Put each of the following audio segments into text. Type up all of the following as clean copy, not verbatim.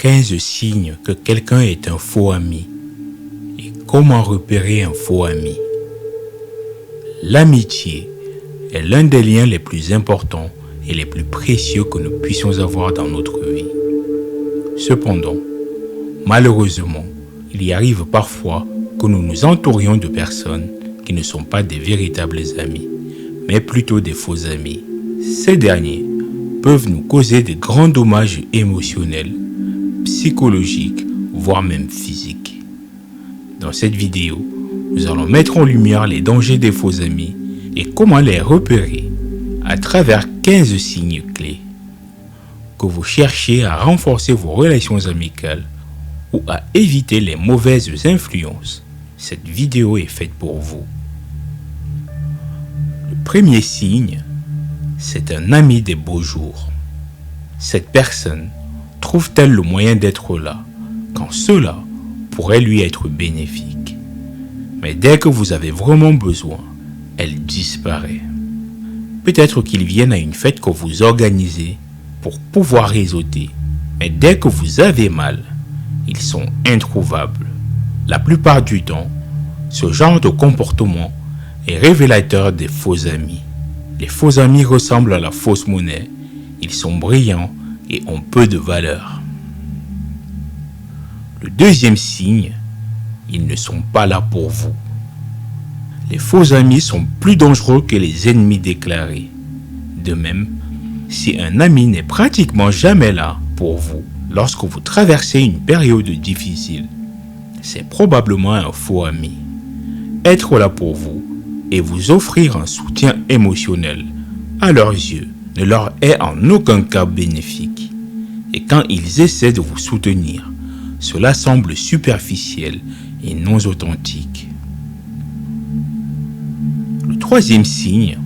15 signes que quelqu'un est un faux ami. Et comment repérer un faux ami? L'amitié est l'un des liens les plus importants et les plus précieux que nous puissions avoir dans notre vie. Cependant, malheureusement, il y arrive parfois que nous nous entourions de personnes qui ne sont pas des véritables amis, mais plutôt des faux amis. Ces derniers peuvent nous causer de grands dommages émotionnels, psychologiques, voire même physiques. Dans cette vidéo, nous allons mettre en lumière les dangers des faux amis et comment les repérer à travers 15 signes clés. Que vous cherchez à renforcer vos relations amicales ou à éviter les mauvaises influences, cette vidéo est faite pour vous. Le premier signe, c'est un ami des beaux jours. Cette personne trouve-t-elle le moyen d'être là quand cela pourrait lui être bénéfique? Mais dès que vous avez vraiment besoin, elle disparaît. Peut-être qu'ils viennent à une fête que vous organisez pour pouvoir réseauter, mais dès que vous avez mal, ils sont introuvables. La plupart du temps, ce genre de comportement est révélateur des faux amis. Les faux amis ressemblent à la fausse monnaie. Ils sont brillants et ont peu de valeur. Le deuxième signe, ils ne sont pas là pour vous. Les faux amis sont plus dangereux que les ennemis déclarés. De même, si un ami n'est pratiquement jamais là pour vous lorsque vous traversez une période difficile, c'est probablement un faux ami. Être là pour vous et vous offrir un soutien émotionnel, à leurs yeux, ne leur est en aucun cas bénéfique. Et quand ils essaient de vous soutenir, cela semble superficiel et non authentique. Le troisième signe,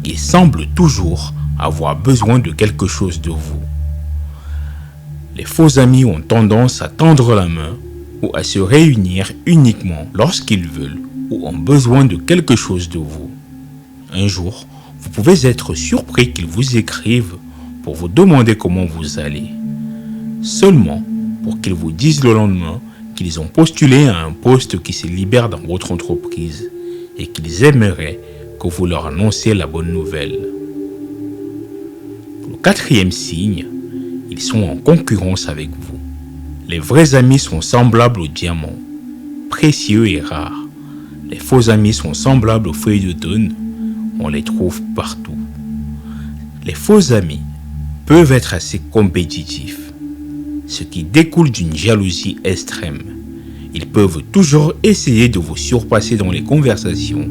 ils semblent toujours avoir besoin de quelque chose de vous. Les faux amis ont tendance à tendre la main ou à se réunir uniquement lorsqu'ils veulent ou ont besoin de quelque chose de vous. Un jour, vous pouvez être surpris qu'ils vous écrivent pour vous demander comment vous allez, seulement pour qu'ils vous disent le lendemain qu'ils ont postulé à un poste qui se libère dans votre entreprise et qu'ils aimeraient que vous leur annonciez la bonne nouvelle. Le quatrième signe, ils sont en concurrence avec vous. Les vrais amis sont semblables aux diamants, précieux et rares. Les faux amis sont semblables aux feuilles d'automne, on les trouve partout. Les faux amis peuvent être assez compétitifs, ce qui découle d'une jalousie extrême. Ils peuvent toujours essayer de vous surpasser dans les conversations,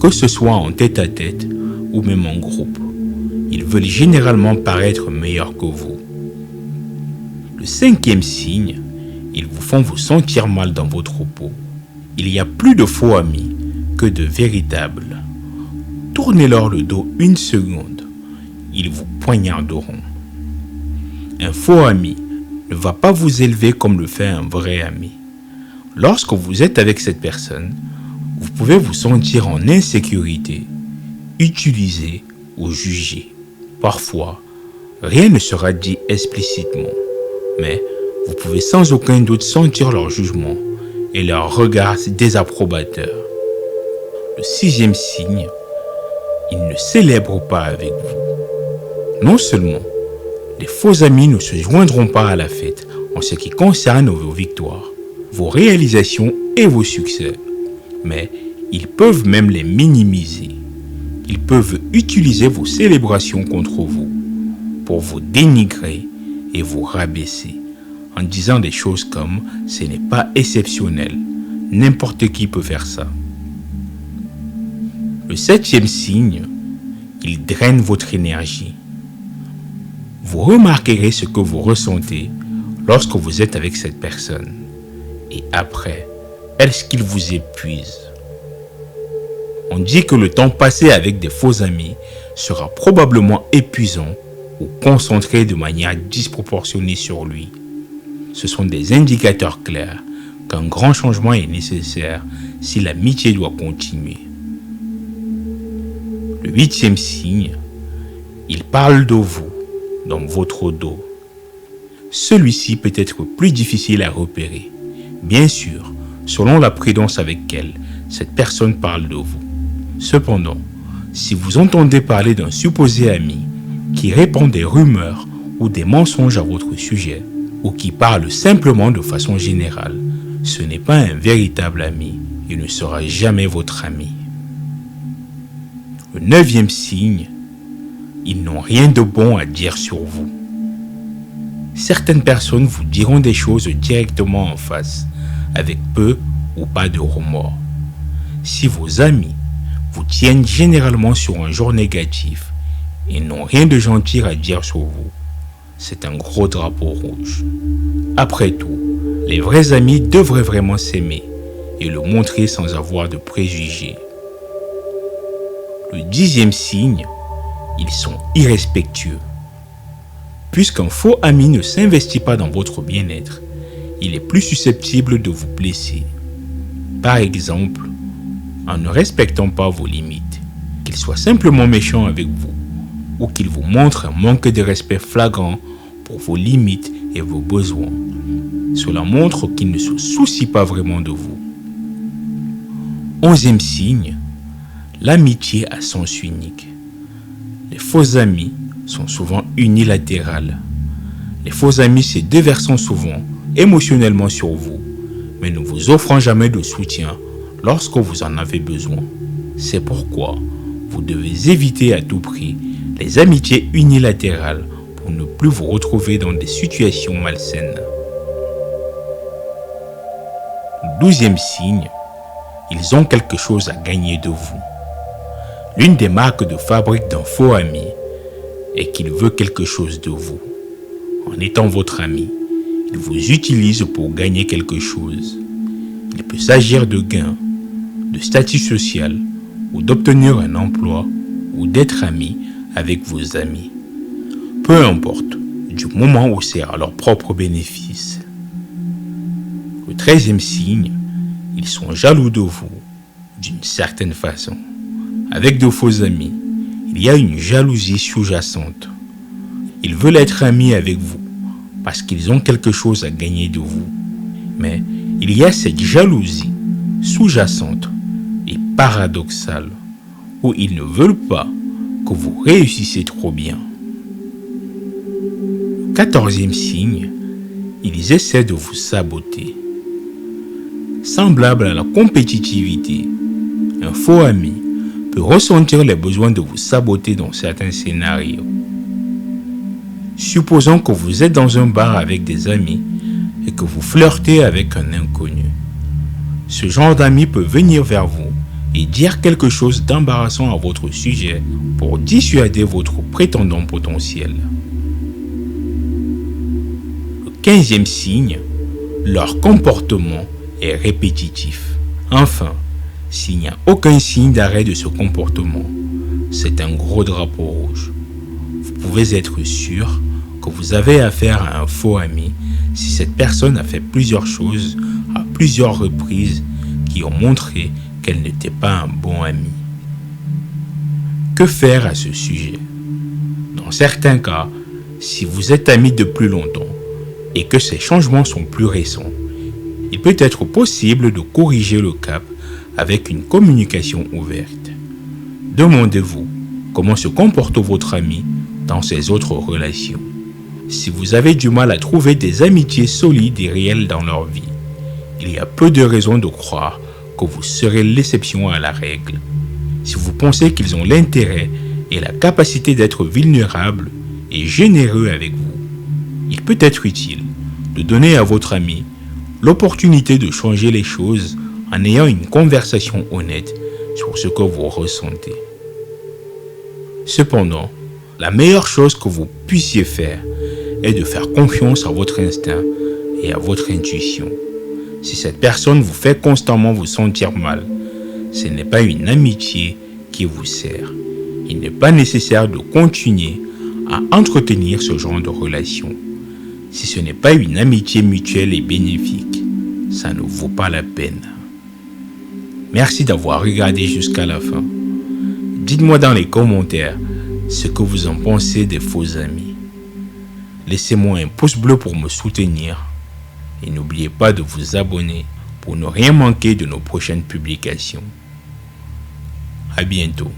que ce soit en tête-à-tête ou même en groupe. Ils veulent généralement paraître meilleurs que vous. Le cinquième signe, ils vous font vous sentir mal dans votre peau. Il y a plus de faux amis que de véritables. Tournez-leur le dos une seconde, ils vous poignarderont. Un faux ami ne va pas vous élever comme le fait un vrai ami. Lorsque vous êtes avec cette personne, vous pouvez vous sentir en insécurité, utilisé ou jugé. Parfois, rien ne sera dit explicitement, mais vous pouvez sans aucun doute sentir leur jugement et leur regard désapprobateur. Le sixième signe, ils ne célèbrent pas avec vous. Non seulement, les faux amis ne se joindront pas à la fête en ce qui concerne vos victoires, vos réalisations et vos succès, mais ils peuvent même les minimiser. Ils peuvent utiliser vos célébrations contre vous pour vous dénigrer et vous rabaisser en disant des choses comme « ce n'est pas exceptionnel, n'importe qui peut faire ça ». Le septième signe, il draine votre énergie. Vous remarquerez ce que vous ressentez lorsque vous êtes avec cette personne. Et après, est-ce qu'il vous épuise? On dit que le temps passé avec des faux amis sera probablement épuisant ou concentré de manière disproportionnée sur lui. Ce sont des indicateurs clairs qu'un grand changement est nécessaire si l'amitié doit continuer. Le huitième signe, il parle de vous dans votre dos. celui-ci peut être plus difficile à repérer. Bien sûr, selon la prudence avec laquelle cette personne parle de vous. Cependant, si vous entendez parler d'un supposé ami qui répand des rumeurs ou des mensonges à votre sujet, ou qui parle simplement de façon générale, ce n'est pas un véritable ami. Il ne sera jamais votre ami. Le 9e signe, ils n'ont rien de bon à dire sur vous. Certaines personnes vous diront des choses directement en face, avec peu ou pas de remords. Si vos amis vous tiennent généralement sur un jour négatif et n'ont rien de gentil à dire sur vous, c'est un gros drapeau rouge. Après tout, les vrais amis devraient vraiment s'aimer et le montrer sans avoir de préjugés. Le 10e signe, ils sont irrespectueux. Puisqu'un faux ami ne s'investit pas dans votre bien-être, il est plus susceptible de vous blesser. Par exemple, en ne respectant pas vos limites, qu'il soit simplement méchant avec vous ou qu'il vous montre un manque de respect flagrant pour vos limites et vos besoins. Cela montre qu'il ne se soucie pas vraiment de vous. 11e signe, l'amitié a sens unique. Les faux amis sont souvent unilatérales. Les faux amis se déversent souvent émotionnellement sur vous, mais ne vous offrant jamais de soutien lorsque vous en avez besoin. C'est pourquoi vous devez éviter à tout prix les amitiés unilatérales pour ne plus vous retrouver dans des situations malsaines. 12e signe, ils ont quelque chose à gagner de vous. L'une des marques de fabrique d'un faux ami est qu'il veut quelque chose de vous. En étant votre ami, il vous utilise pour gagner quelque chose. Il peut s'agir de gains, de statut social, ou d'obtenir un emploi, ou d'être ami avec vos amis. Peu importe, du moment où c'est à leur propre bénéfice. Le 13e signe, ils sont jaloux de vous, d'une certaine façon. Avec de faux amis, il y a une jalousie sous-jacente. Ils veulent être amis avec vous parce qu'ils ont quelque chose à gagner de vous. Mais il y a cette jalousie sous-jacente et paradoxale où ils ne veulent pas que vous réussissiez trop bien. Le 14e signe, ils essaient de vous saboter. Semblable à la compétitivité, un faux ami peut ressentir les besoins de vous saboter dans certains scénarios. Supposons que vous êtes dans un bar avec des amis et que vous flirtez avec un inconnu. Ce genre d'ami peut venir vers vous et dire quelque chose d'embarrassant à votre sujet pour dissuader votre prétendant potentiel. Le 15e signe, leur comportement est répétitif. Enfin, s'il n'y a aucun signe d'arrêt de ce comportement, c'est un gros drapeau rouge. Vous pouvez être sûr que vous avez affaire à un faux ami si cette personne a fait plusieurs choses à plusieurs reprises qui ont montré qu'elle n'était pas un bon ami. Que faire à ce sujet? Dans certains cas, si vous êtes amis depuis longtemps et que ces changements sont plus récents, il peut être possible de corriger le cap avec une communication ouverte. Demandez-vous comment se comporte votre ami dans ses autres relations. Si vous avez du mal à trouver des amitiés solides et réelles dans leur vie, il y a peu de raisons de croire que vous serez l'exception à la règle. Si vous pensez qu'ils ont l'intérêt et la capacité d'être vulnérables et généreux avec vous, il peut être utile de donner à votre ami l'opportunité de changer les choses en ayant une conversation honnête sur ce que vous ressentez. Cependant, la meilleure chose que vous puissiez faire est de faire confiance à votre instinct et à votre intuition. Si cette personne vous fait constamment vous sentir mal, ce n'est pas une amitié qui vous sert. Il n'est pas nécessaire de continuer à entretenir ce genre de relation. Si ce n'est pas une amitié mutuelle et bénéfique, ça ne vaut pas la peine. Merci d'avoir regardé jusqu'à la fin. Dites-moi dans les commentaires ce que vous en pensez des faux amis. Laissez-moi un pouce bleu pour me soutenir et n'oubliez pas de vous abonner pour ne rien manquer de nos prochaines publications. À bientôt.